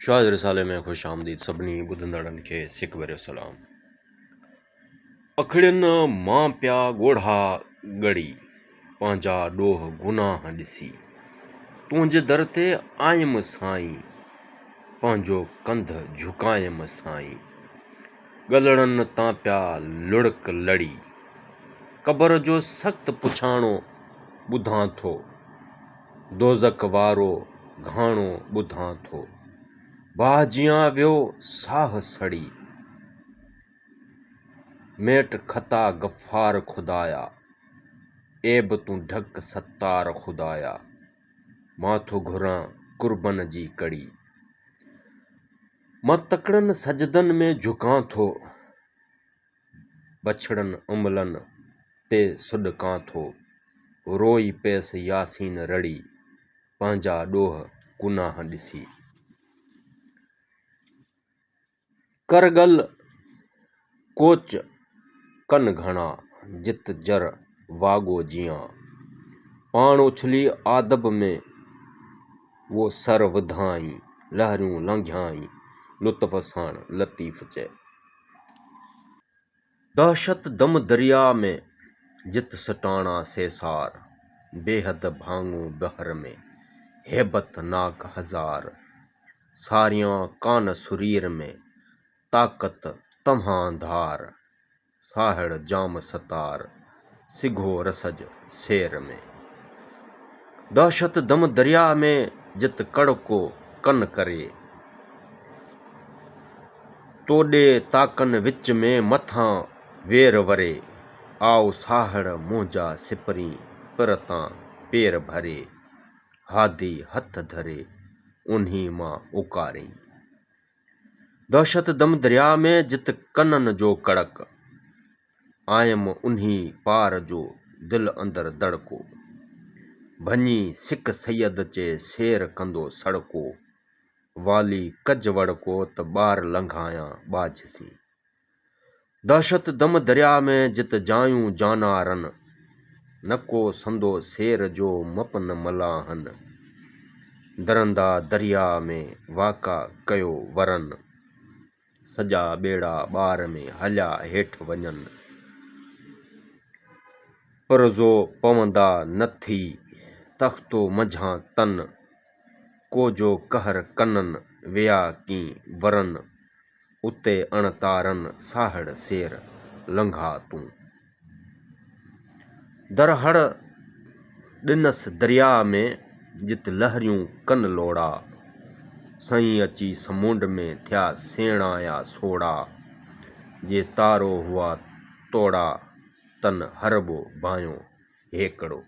शाहिद रिसाले में खुश आमदीद सभिनी ॿुधंदड़नि खे सिक भरियो सलाम। अखड़ियुनि मां पिया ॻोढ़ा ॻड़ी पंहिंजा ॾोह गुनाह ॾिसी, तुंहिंजे दर ते आयमि साईं, पंहिंजो कंध झुकायमि साईं। ॻलड़नि तां पिया लुढ़क लड़ी, क़बर जो सख़्तु पुछाणो ॿुधां थो, दोज़ख वारो घाणो ॿुधां थो। बाजियां वियो साह सड़ी, मेट खता गफ़ार खुदाया, ऐब तूं ढक सत्तार खुदाया। मां थो घुरां कुर्बन जी कड़ी, मां तकड़नि सजदनि में झुकां थो, बछड़नि उमलनि ते सुॾकां थो। रोई पेसि यासीन रड़ी, पंहिंजा ॾोह गुनाह ॾिसी। करगल कोच कन घणा, जित जर वाॻो जियां। पाण उछली आदब में वो सर विधाई, लहरियूं लंघियाई लुत्फ़ साण लतीफ़ चए। दहशत दम दरिया में जित सटाणा सेसार, बेहद भाङूं बहर में हेबत नाक हज़ार। सारियां कान सुरीर में ताक़त तव्हां धार, साहिड़ जाम सतार सिघो रसज सेर में। दहशत दम दरिया में जित कड़को कन करे, तोॾे ताकनि विच में मथां वेर वरे। आओ साहिड़ मुंहिंजा सिपरी पिर तां पेर भरे, हादी हथ धरे उन्ही मां उकारियईं। दहशत दम दरिया में जित कननि जो कड़क, आयमि उन्ही पार जो दिल अंदर दड़को। भञी सिक सैयद चे शेर कंदो सड़को, वाली कज वड़को त ॿार लंघायां ॿाझसी। दहशत दम दरिया में जित जायूं जानारनि, न को संदो शेर जो मपन मलाहनि। दरंदा दरिया में वाका कयो वरनि, सॼा ॿेड़ा ॿार में हलिया हेठि वञनि। पुरज़ो पवंदा न थी तख़्तो मंझां तन, को जो कहर कननि विया की वरनि। उते अणतारनि साहिड़ शेर लंघा तूं। दरहड़ ॾिनसि दरिया में जित लहरियूं कन लोड़ा, सईं अची समुंड में थिया सेणा या सोड़ा। जे तारो हुआ तोड़ा तन हरबो बायो हेकड़ो।